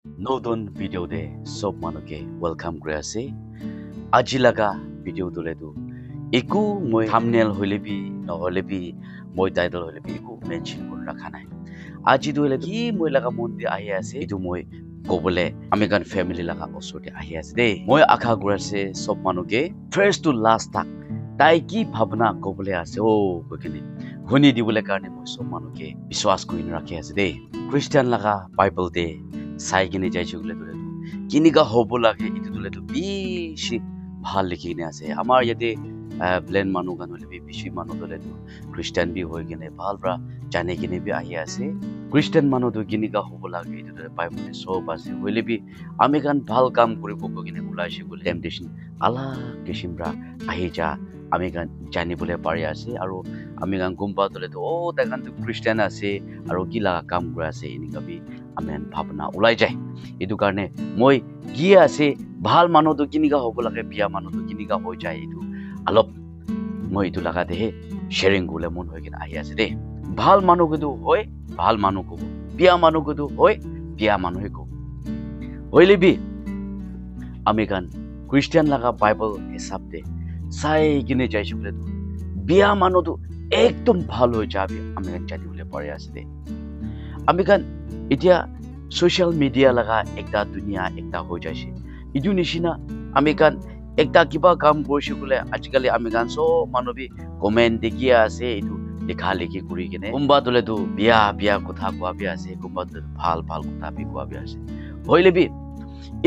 নতুন ভিডিওতে সব মানুষকে ওয়েলকাম করে আছে আজি লাগা ভিডিও তোলেতো একো মই থাম্বনেল হইলেবি নহলেবি মই টাইটেল হইলেবি একো মেনশন করে রাখা নাই আজি তোলে কি মই লাগা মন্দির আহি আছে এটো মই কবলে আমি গান ফ্যামিলি লাগা ওসরতে আহি আছে দে মই আশা করে আছে সব মানুষকে ফার্স্ট টু লাস্ট তাক তাই কি ভাবনা কবলে আছে ও কইকিনে শুনি দিবলে কারণে মই সব মানুষকে বিশ্বাস করে রাখি আছে দে খ্রিস্টান লাগা বাইবেল দে চাই কিনে যাইছো বলে তোলে কিনিকা হব লাগে ইটো তোলে বেশি ভাল লিখি কিনে আছে আমার ইয়াতে ব্লেন মানুহ গান হলে বেশি মানুহ তোলে খ্রিস্টান বি হয়ে কিনে ভাল পৰা জানে কিনে বি আহি আছে খ্রিস্টান মানুহ তো কিনিকা হব লাগে ইটো তোলে বাইবেলে সব আছে হইলে বি আমি গান ভাল কাম কৰিব কিনে ওলাইছে বলে টেম্পটেশন আলা কিসিমৰা আহি যা আমি গান জানিবলৈ পাৰি আছে আৰু আমি গান গম পাওঁ তোলে ও তাকান তো খ্ৰিস্টান আছে আৰু কি লাগা কাম কৰি আছে এনেকা বি আমি ভাবনা ওলাই যায় এইটো কাৰণে মই কি আছে ভাল মানুহটো কিনিকা হ'ব লাগে বিয়া মানুহটো কিনিকা হৈ যায় এইটো অলপ মই এইটো লাগা দেহে শ্বেয়াৰিং কৰিলে মন হৈ কিনে আহি আছে দেই ভাল মানুহ কিন্তু হয় ভাল মানুহ ক'ব বিয়া মানুহ কিন্তু হয় বিয়া মানুহে ক'ব হইলে বি আমি গান খ্রিস্টান লাগা বাইবেল হিসাব দে চাই কিনে যাইছো বলে বিয়া মানুহটো একদম ভাল হৈ যাবি আমি গান জানিবলৈ পাৰি আছে দেই আমি গান এতিয়া সোশ্যাল মিডিয়া লাগা একটা দুনিয়া একটা হৈ যাইছে ইটো নিচিনা আমি গান একটা কিবা কাম কৰিছো বলে আজিকালি আমি গান সব মানবী কমেন্ট দেখি আছে এইটো লেখা লেখি কৰি কিনে কোনবা তোলে তো বিয়া বিয়া কথা কোৱা বি আছে কোনবা ভাল ভাল কথা বি কোৱা বি আছে হইলে বি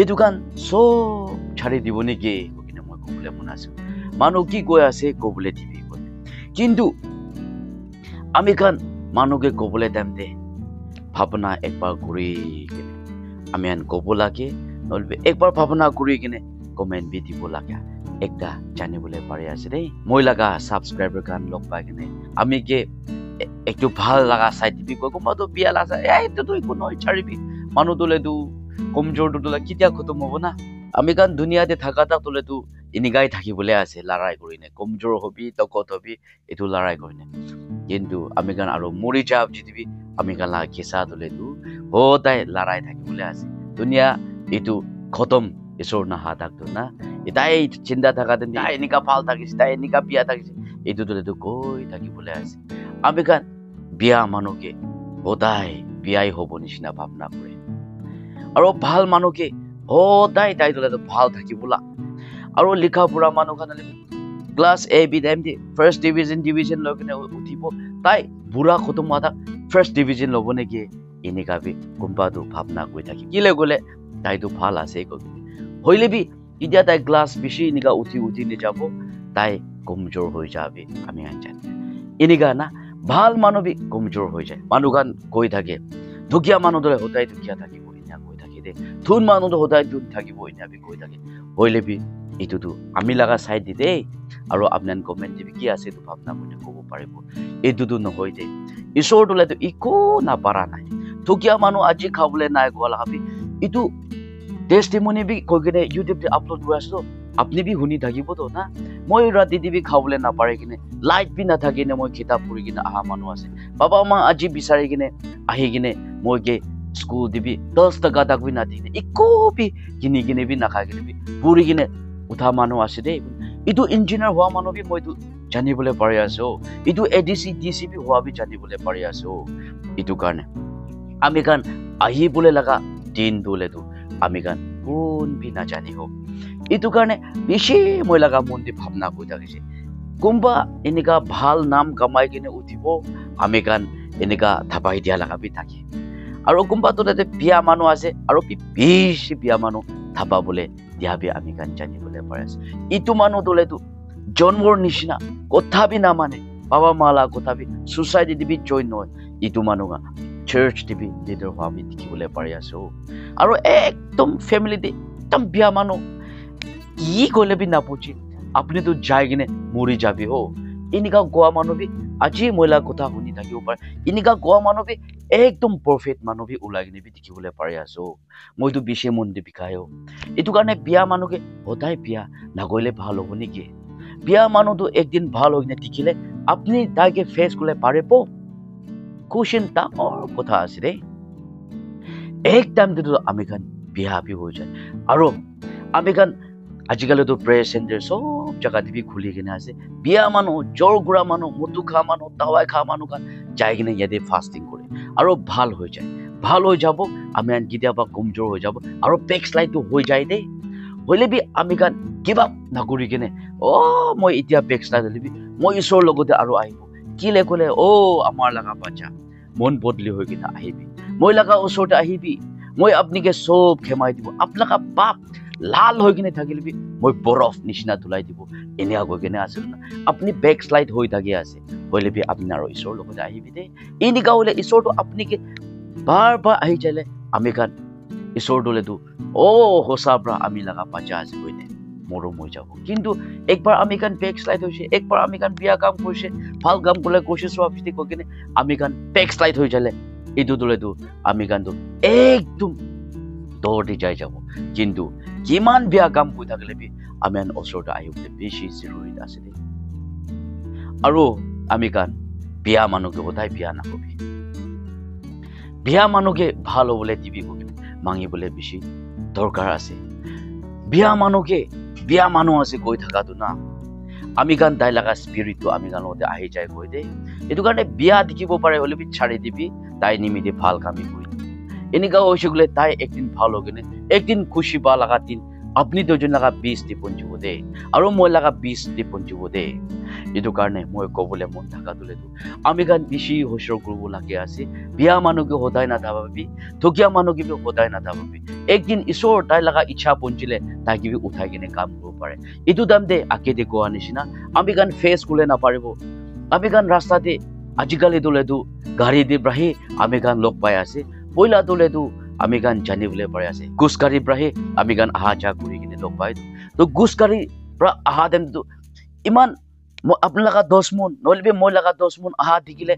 এইটো গান সব ছাড়ি দিব নেকি কিনে মই কবলে মন আছে মানুহ কি কৈ আছে কবলে দিবি কিন্তু আমি গান মানুহকে কবলে টাইম দে ভাবনা একবার ঘুরি কিনে আমি আন কব লাগে নহলে একবার ভাবনা ঘুরি কিনে কমেন্ট বি দিব লাগে একটা জানিবলৈ পাৰি আছে দেই মই লাগা সাবস্ক্রাইবার গান লগ পাই কিনে আমি কে একটু ভাল লাগা চাই দিবি কোনবাটো বিয়া লাগা এইটো তো একো নহয় ছাড়িবি মানুহ তোলে তো কমজোর তোলে কেতিয়া খতম হব না আমি গান দুনিয়াতে থাকাটা তোলে তো এনেকাই থাকিবলৈ আছে লড়াই কৰি নে কমজোৰ হবি তকত হবি এইটো লড়াই কৰি নে কিন্তু আমি গান আৰু মৰি যাও যদি আমি গান লাগা কেঁচা তোলে তো সদায় লড়াই থাকিবলৈ আছে দুনিয়া এইটো খতম ঈশ্বর না হাত থাকতো না এটাই চিন্তা থাকাতে তাই এনেকা ভাল থাকিছে তাই এনেকা বিয়া থাকিছে এইটো তোলে তো কৈ থাকিবলৈ আছে আমি গান বিয়া মানুহকে সদায় বিয়াই হব নিচিনা ভাবনা কৰে আৰু ভাল মানুহকে সদায় তাই তোলে তো ভাল থাকিবলা আৰু লিখা পঢ়া মানুহ খান class A B time the first division লৈ কিনে উঠিব তাই বুঢ়া খতম হোৱা ফাৰ্স্ট ডিভিজন ল'ব নেকি এনেকা বি কোনবাটো ভাবনা কৰি থাকি কিলে গলে তাইতো ভাল আছে হইলে বি এতিয়া তাই ক্লাস বেশি এনেকা উঠি নেযাব তাই কমজোর হৈ যাবে আমি জানি এনেকা না ভাল মানুহ বি কমজোর হৈ যায় মানুহ গান কৈ থাকে দুখীয়া মানুহ দৰে সদায় দুখীয়া থাকিব এনে কৈ থাকে দে ধুন মানুহ সদায় ধুন থাকিব এনে বি কৈ থাকে হইলে বি এইটোতো আমি লাগা চাই দি দেই আৰু আপনাৰ কমেন্ট দিবি কি আছে এইটো ভাবনা কৰি ক'ব পাৰিব এইটোতো নহয় দে ঈশ্বৰ তোলেতো একো নাপাৰা নাই দুখীয়া মানুহ আজি খাবলৈ নাই গোৱা লাগাবি এইটো টেস্টিমনি বি কৈ কিনে ইউটিউব আপলোড কৰি আছো আপনি বি শুনি থাকিব তো না মই ৰাতি দিবি খাবলৈ নাপাৰে কিনে লাইট বি নাথাকে নে মই কিতাপ পঢ়ি কিনে আহা মানুহ আছে বাবা মা আজি বিচাৰি কিনে আহি কিনে মই কে স্কুল দিবি 10 টকা তাক বি নাথাকে একো বি কিনি কিনে বি নাখাই কিনে বি পঢ়ি কিনে উঠা মানুহ আছে দেই এইটো ইঞ্জিনিয়াৰ হোৱা মানুহ বি মইতো জানিবলৈ পাৰি আছো এইটো এডিসি ডিসি বি হোৱা বি জানিবলৈ পাৰি আছো এইটো কাৰণে আমি গান আহিবলৈ লাগা দিন দলেতো আমি গান কোন বি নাজানি হোক এইটো কাৰণে বেশি মই লাগা মন দি ভাবনা কৈ থাকিছে কোনবা এনেকা ভাল নাম কামাই কিনে উঠিব আমি গান এনেকা থাপাই দিয়া লাগা বি থাকে আৰু কোনবা তো তাতে বিয়া মানুহ আছে আৰু বেশি বিয়া মানুহ থাপাবলৈ দিয়া বি আমি গান জানিবলৈ পাৰি আছে ইটো মানুহ দলেতো জন্মৰ নিচিনা কথা বি নামানে বাবা মালা কথা বি সোসাইটি দিবি জইন নহয় ইটো মানুহ চাৰ্চ দিবি লিডাৰ হোৱা আমি দেখিবলৈ পাৰি আছো আৰু একদম ফেমিলিতে একদম বিয়া মানুহ কি কলে বি নাপুচি আপনি তো যাই কিনে মৰি যাবি হো এনেকা গোৱা মানুহ বি আজি মহিলা কথা শুনি থাকিব পাৰে এনেকা গোৱা মানুহ বি একদম পাৰফেক্ট মানুহ বি ওলাই কিনে বি দেখিবলৈ পাৰি আছো মইতো বেছি মন দি বিকায় এইটো কাৰণে বিয়া মানুহকে সদায় বিয়া নগলে ভাল হ'ব নেকি বিয়া মানুহটো একদিন ভাল হৈ কিনে দেখিলে আপনি তাইকে ফেচ কৰিলে পাৰিব কুৱেশ্যন ডাঙৰ কথা আছে দেই এক টাইম তো আমি খান বিয়া বি হৈ যায় আৰু আমি খান আজিকালি তো প্ৰেয়াৰ চেণ্টাৰ সব জায়গা দিবি খুলি কিনে আছে বিয়া মানুহ জ্বৰ গুড়া মানুহ মধু খা মানুহ তাৱাই খা মানুহ খান যাই কিনে ইয়াতে ফাষ্টিং কৰে আৰু ভাল হৈ যায় ভাল হৈ যাব আমি আন কেতিয়াবা কমজোৰ হৈ যাব আৰু বেক স্লাইডটো হৈ যায় দেই হলে বি আমি খান কিবা নকৰি কিনে মই এতিয়া বেক স্লাইড হলিবি মই ঈশ্বৰৰ লগতে আৰু আহিব কিলে ক'লে আমাৰ লগা বাচ্চা মন বদলি হৈ কিনে আহিবি মই লগা ওচৰতে আহিবি মই আপুনিকে সব ক্ষমাই দিব আপোনাক বাপ লাল হৈ কিনে থাকিলিবি মই বৰফ নিচিনা ধুলাই দিব এনেয়া গৈ কিনে আছিল না আপুনি বেক স্লাইড হৈ থাকি আছে হলে বি আপুনি আৰু ঈশ্বৰৰ লগতে আহিবি দেই এনেকা হলে ঈশ্বৰটো আপুনিকে বাৰ বাৰ আহি যালে আমি খান ঈশ্বৰ দলেতো সঁচা পৰা আমি লগা বাচ্চা আছে কৈনে মৰম হৈ যাব কিন্তু একবাৰ আমি খান বেক স্লাইড হৈছে একবাৰ আমি খান বিয়া কাম কৰিছে ভাল কাম কৰিলে কৈছে চোৱা পিছতে কৈ কিনে আমি খান বেক স্লাইড হৈ যালে এইটো দলেতো আমি খানতো একদম দৌৰতে যাই যাব কিন্তু কিমান বিয়া কাম কৰি থাকিলে বি আমি আন ওচৰতে আহিবলৈ বেছি জৰুৰী আছে দেই আৰু আমি খান বিয়া মানুহকে সদায় বিয়া নকবি বিয়া মানুহকে ভাল হ'বলৈ দিবি মাঙিবলৈ বেছি দৰকাৰ আছে বিয়া মানুহকে বিয়া মানুহ আছে কৈ থকাটো না আমি গান তাই লগা স্পিৰিটটো আমি গান লগতে আহি যায় কৈ দেই এইটো কাৰণে বিয়া দেখিব পাৰে হ'লে বি ছাড়ি দিবি তাই নিমিতে ভাল কামি কৰি এনেকা হৈছে গ'লে তাই একদিন ভাল হৈ কিনে একদিন খুশি পা লগা দিন আপুনি দুজন লগা 20 দি পঞ্চিব দে আৰু মই লগা 20 দি পঞ্চিব দে এইটো কাৰণে মই ক'বলৈ মন থকা তোলেতো আমি গান বেছি হোচৰ কৰিব লাগে আছে বিয়া মানুহকে সদায় নাথাবাবি ঠগীয়া মানুহকে সদায় নাথাবাবি একদিন ঈশ্বৰ তাই লগা ইচ্ছা পঞ্চিলে তাইকে উঠাই কিনে কাম কৰিব পাৰে এইটো দাম দে আকেদি কোৱা নিচিনা আমি গান ফেচ কৰিলে নাপাৰিব আমি গান ৰাস্তাতে আজিকালি তোলেতো গাড়ী দি ব্ৰাহি আমি গান লগ পাই আছে পইলা তোলেতো আমি গান জানিবলৈ পাৰে আছে গুছকাৰী ব্ৰাহি আমি গান আহা যা কৰি কিনে লগ পাই তো গুছকাৰী পৰা আহা দেমতো ইমান আপোনাৰ লগা 10 মন নহলে মই লগা 10 মন আহা দেখিলে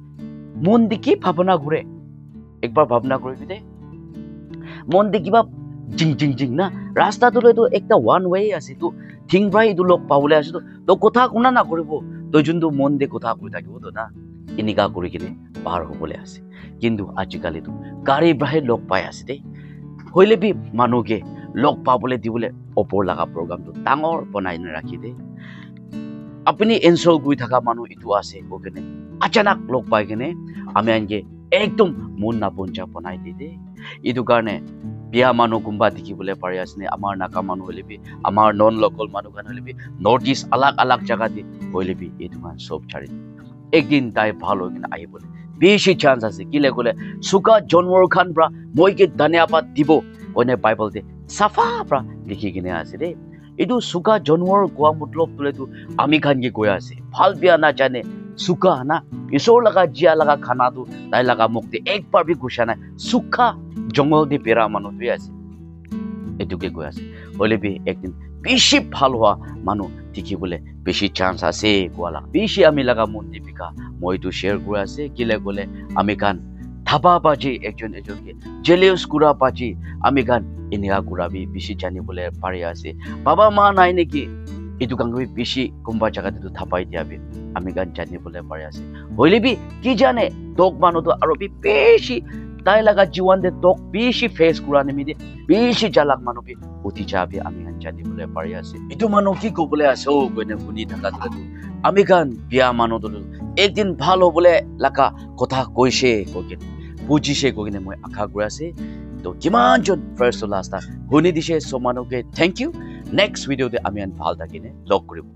মন দেখি ভাৱনা ঘূৰে একবাৰ ভাৱনা কৰিবি দে মন দেখিবা জিং জিং জিং না ৰাস্তাটোলৈতো একটা ওৱান ৱে আছে তো থিং ব্ৰাই ইটো লগ পাবলৈ আছে তো কথা শুনা নকৰিব তই যোনটো মন দে কথা কৈ থাকিব তো না এনেকা কৰি কিনে পাৰ হ'বলৈ আছে কিন্তু আজিকালিতো গাড়ী ব্ৰাই লগ পাই আছে দেই হইলে বি মানুহকে লগ পাবলৈ দিবলৈ ওপৰ লগা প্ৰগ্ৰামটো ডাঙৰ বনাই নাৰাখি দেই আপুনি এনজয় কৰি থকা মানুহ ইটো আছে কৈ কিনে আচানক লগ পাই কিনে আমি আনকে একদম মন নাপঞ্জা বনাই দি দেই এইটো কাৰণে বিয়া মানুহ কোনোবা দেখিবলৈ পাৰি আছে নে আমাৰ নাকা মানুহ হলে বি আমাৰ নন লোকেল মানুহ গান হলে বি নৰ্থ ইষ্ট আলাগ আলাগ জায়গা দি হলে বি এইটো গান চব ছাড়ি একদিন তাই ভাল হৈ কিনে আহিবলৈ বেছি চান্স আছে কিলে ক'লে চুকা জন্মৰ খান পৰা মইকে ধন্যবাদ দিব কইনে বাইবলতে চাফা পৰা লিখি কিনে আছে দেই এইটো চুকা জন্মৰ কোৱা মতলব তোলেতো আমি খানকে কৈ আছে ভাল বিয়া নাজানে চুকা না ঈশ্বৰ লগা জিয়া লগা খানাটো তাই লগা মুক্তি একবাৰ বি গুছা নাই চুকা জংগল দি পেৰা মানুহটোৱে আছে এইটোকে কৈ আছে হলে বি একদিন বেছি ভাল হোৱা মানুহ দেখিবলৈ বেছি চান্স আছে কোৱালা বেছি আমি লগা মন দীপিকা মইতো শ্বেয়াৰ কৰি আছে কিলে ক'লে আমি গান ধাবা বাজি একজন এজনকে জেলিয়াছ কুৰা বাজি আমি গান এনেকা কুৰাবি বেছি জানিবলৈ পাৰি আছে বাবা মা নাই নেকি এইটো গান বেছি কোনোবা জাগাতো থাপাই দিয়াবি আমি গান জানিবলৈ পাৰি আছে হইলে বি কি জানে তোক মানুহটো আৰু বেছি তাই লগা জীৱন দে তোক বেছি ফেচ কৰা নিমিতে বেছি জালাক মানুহ বি উঠি যাবি আমি গান জানিবলৈ পাৰি আছে এইটো মানুহ কি ক'বলৈ আছে গৈনে শুনি থকাটো আমি গান বিয়া মানুহটো একদিন ভাল হ'বলৈ লগা কথা কৈছে কৈ কিনে বুজিছে কৈ কিনে মই আশা কৰি আছে তো কিমানজন ফাৰ্ষ্ট লাষ্ট শুনি দিছে চব মানুহকে থেংক ইউ নেক্সট ভিডিঅ'তে আমি ভাল থাকিনে লগ কৰিব